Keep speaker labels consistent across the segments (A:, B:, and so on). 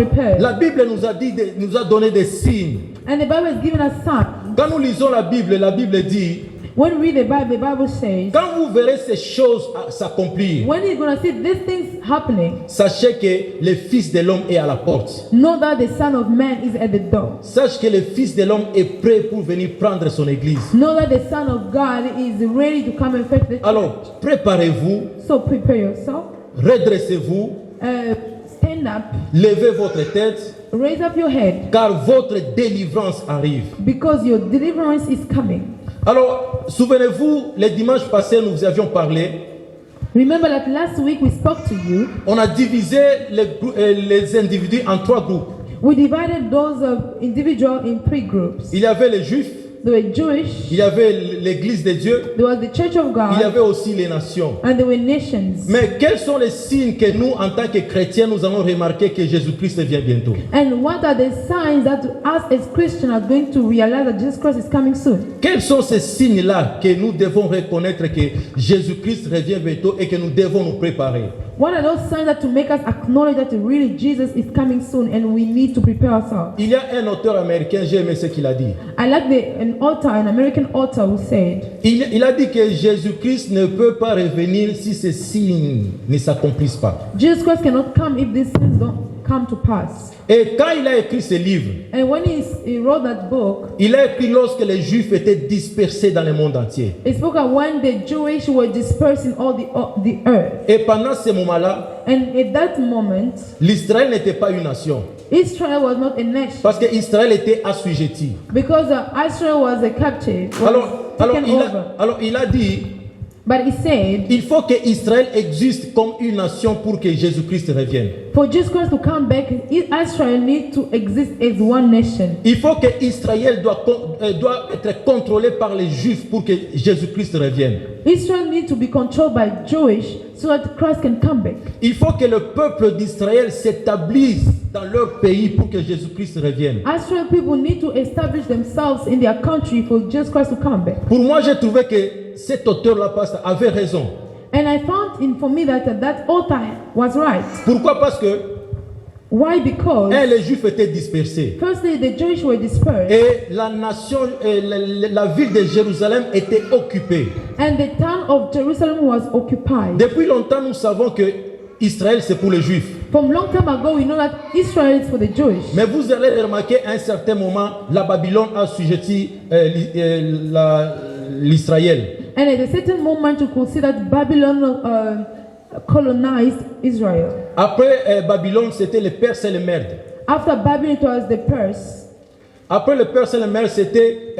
A: prepared.
B: La Bible nous a donné des signes.
A: And the Bible has given us signs.
B: Quand nous lisons la Bible dit,
A: When we read the Bible says,
B: quand vous verrez ces choses s'accomplir,
A: when you're going to see these things happening,
B: sachez que le Fils de l'homme est à la porte.
A: know that the Son of Man is at the door.
B: Sache que le Fils de l'homme est prêt pour venir prendre son église.
A: Know that the Son of God is ready to come and fetch the church.
B: Alors, préparez-vous,
A: So prepare yourself.
B: redressez-vous,
A: Stand up.
B: levez votre tête,
A: Raise up your head.
B: car votre délivrance arrive.
A: Because your deliverance is coming.
B: Alors, souvenez-vous, le dimanche passé, nous vous avions parlé.
A: Remember that last week we spoke to you.
B: On a divisé les individus en 3 groupes.
A: We divided those individuals in 3 groups.
B: Il y avait les Juifs,
A: They were Jewish.
B: il y avait l'Église de Dieu,
A: There was the Church of
B: il y
A: God.
B: avait aussi les nations.
A: And there were nations.
B: Mais quels sont les signes que nous, en tant que chrétiens, nous allons remarquer que Jésus-Christ vient bientôt?
A: And what are the signs that us as Christians are going to realize that Jesus Christ is coming soon?
B: Quels sont ces signes-là que nous devons reconnaître que Jésus-Christ revient bientôt et que nous devons nous préparer?
A: What are those signs that to make us acknowledge that really Jesus is coming soon and we need to prepare ourselves?
B: Il y a un auteur américain, j'ai aimé ce qu'il a dit.
A: I like an American author who said,
B: Il a dit que Jésus-Christ ne peut pas revenir si ces signes ne s'accomplissent pas.
A: Jesus Christ cannot come if these things don't come to pass.
B: Et quand il a écrit ce livre,
A: And when he wrote that book,
B: il a écrit lorsque les Juifs étaient dispersés dans le monde entier.
A: he spoke of when the Jewish were dispersed in all the earth.
B: Et pendant ce moment-là,
A: And at that moment,
B: l'Israël n'était pas une nation.
A: Israel was not a nation.
B: Parce qu'Israël était assujetti.
A: Because Israel was a captive, was taken over.
B: Alors il a dit,
A: But he said,
B: il faut que Israël existe comme une nation pour que Jésus-Christ revienne.
A: for Jesus Christ to come back, Israel needs to exist as one nation.
B: Il faut que Israël doit être contrôlé par les Juifs pour que Jésus-Christ revienne.
A: Israel needs to be controlled by Jewish so that Christ can come back.
B: Il faut que le peuple d'Israël s'établisse dans leur pays pour que Jésus-Christ revienne.
A: Israel people need to establish themselves in their country for Jesus Christ to come back.
B: Pour moi, j'ai trouvé que cet auteur-là, pasteur, avait raison.
A: And I found for me that author was right.
B: Pourquoi? Parce que
A: Why? Because
B: les Juifs étaient dispersés.
A: firstly, the Jewish were dispersed.
B: Et la nation, la ville de Jérusalem était occupée.
A: And the town of Jerusalem was occupied.
B: Depuis longtemps, nous savons que Israël, c'est pour les Juifs.
A: From long time ago, we know that Israel is for the Jewish.
B: Mais vous allez remarquer, à un certain moment, la Babylone a assujetti l'Israël.
A: And at a certain moment, you could see that Babylon colonized Israel.
B: Après Babylone, c'était les Perses et les Mèdes.
A: After Babylon, it was the Perse.
B: Après le Perse et les Mèdes, c'était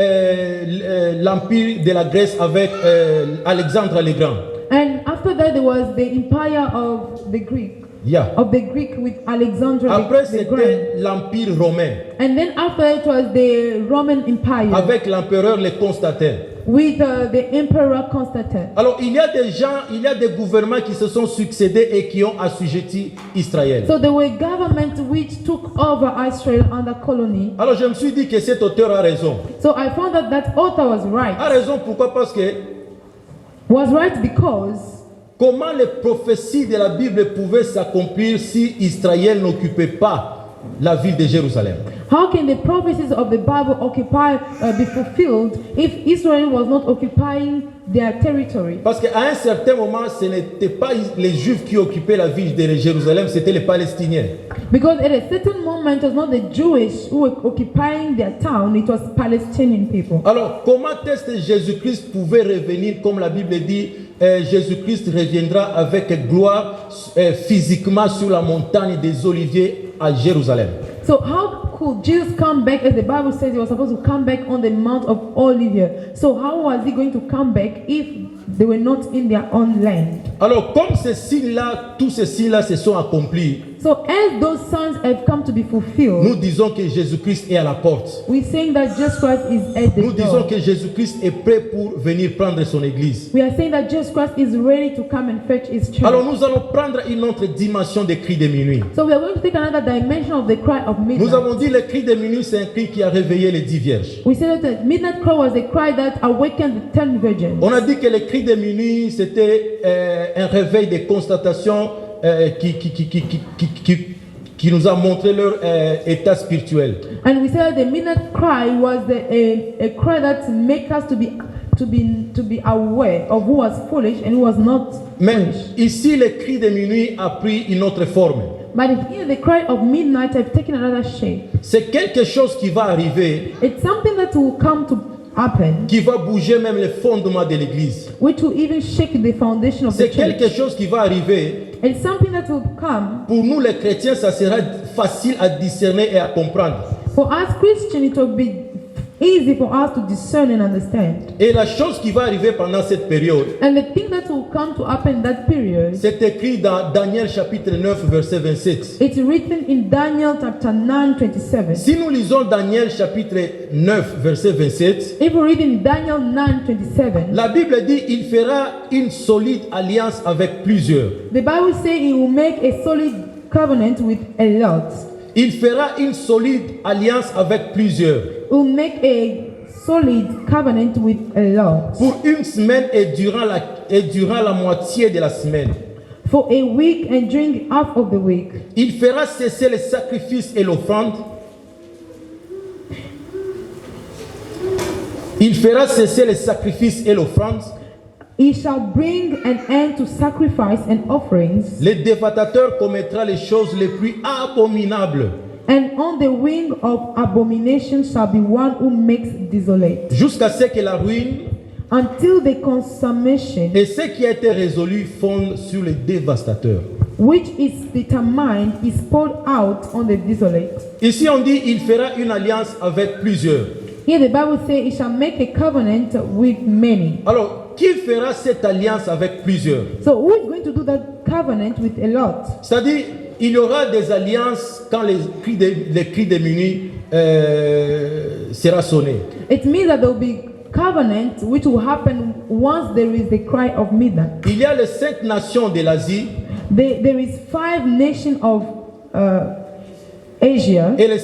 B: l'empire de la Grèce avec Alexandre le Grand.
A: And after that, there was the empire of the Greek.
B: Yeah.
A: Of the Greek with Alexander
B: Après,
A: the Great.
B: c'était l'empire romain
A: And then after it was the Roman Empire
B: avec l'empereur le Constantin.
A: with the Emperor Constantine.
B: Alors, il y a des gens, il y a des gouvernements qui se sont succédés et qui ont assujetti Israël.
A: So there were governments which took over Israel under colony.
B: Alors, je me suis dit que cet auteur a raison.
A: So I found that author was right.
B: A raison, pourquoi? Parce que
A: Was right because
B: comment les prophéties de la Bible pouvaient s'accomplir si Israël n'occupait pas la ville de Jérusalem?
A: how can the prophecies of the Bible be fulfilled if Israel was not occupying their territory?
B: Parce qu'à un certain moment, ce n'était pas les Juifs qui occupaient la ville de Jérusalem, c'était les Palestiniens.
A: Because at a certain moment, it was not the Jewish who were occupying their town, it was Palestinian people.
B: Alors, comment est-ce que Jésus-Christ pouvait revenir, comme la Bible dit, Jésus-Christ reviendra avec gloire physiquement sur la montagne des Oliviers à Jérusalem?
A: So how could Jesus come back, as the Bible says he was supposed to come back on the Mount of Olivet? So how was he going to come back if they were not in their own land?
B: Alors, comme ces signes-là, tous ces signes-là se sont accomplis,
A: So as those signs have come to be fulfilled,
B: nous disons que Jésus-Christ est à la porte.
A: we're saying that Jesus Christ is at the
B: Nous disons
A: door.
B: que Jésus-Christ est prêt pour venir prendre son église.
A: We are saying that Jesus Christ is ready to come and fetch his church.
B: Alors nous allons prendre une autre dimension des cris de minuit.
A: So we are going to take another dimension of the cry of
B: Nous
A: midnight.
B: avons dit le cri de minuit, c'est un cri qui a réveillé les 10 vierges.
A: We said that the midnight cry was a cry that awakened the 10 virgins.
B: On a dit que le cri de minuit, c'était un réveil de constatation qui nous a montré leur état spirituel.
A: And we said that the midnight cry was a cry that make us to be aware of who was foolish and who was not
B: Mais
A: foolish.
B: ici, le cri de minuit a pris une autre forme.
A: But here the cry of midnight have taken another shape.
B: C'est quelque chose qui va arriver,
A: It's something that will come to happen,
B: qui va bouger même les fondements de l'église.
A: which will even shake the foundation of the
B: C'est quelque
A: church.
B: chose qui va arriver.
A: It's something that will come.
B: Pour nous, les chrétiens, ça sera facile à discerner et à comprendre.
A: For us Christians, it will be easy for us to discern and understand.
B: Et la chose qui va arriver pendant cette période,
A: And the thing that will come to happen in that period,
B: c'est écrit dans Daniel chapitre 9, verset 27.
A: it's written in Daniel chapter 9:27.
B: Si nous lisons Daniel chapitre 9, verset 27,
A: If we read in Daniel 9:27,
B: la Bible dit il fera une solide alliance avec plusieurs.
A: the Bible says he will make a solid covenant with a lot.
B: Il fera une solide alliance avec plusieurs.
A: He will make a solid covenant with a lot.
B: Pour une semaine et durant la moitié de la semaine.
A: For a week and during half of the week.
B: Il fera cesser les sacrifices et l'offrande. Il fera cesser les sacrifices et l'offrande.
A: He shall bring an end to sacrifice and offerings,
B: Le dévastateur commettra les choses les plus abominables.
A: and on the wing of abomination shall be one who makes desolate,
B: Jusqu'à ce que la ruine
A: until the consummation
B: et ce qui a été résolu fondent sur le dévastateur.
A: which is determined is poured out on the desolate.
B: Ici on dit il fera une alliance avec plusieurs.
A: Here the Bible says he shall make a covenant with many.
B: Alors, qui fera cette alliance avec plusieurs?
A: So who is going to do that covenant with a lot?
B: C'est-à-dire, il y aura des alliances quand les cris de minuit sera sonné.
A: It means that there will be covenant which will happen once there is the cry of midnight.
B: Il y a les 5 nations de l'Asie
A: There is 5 nations of Asia
B: et les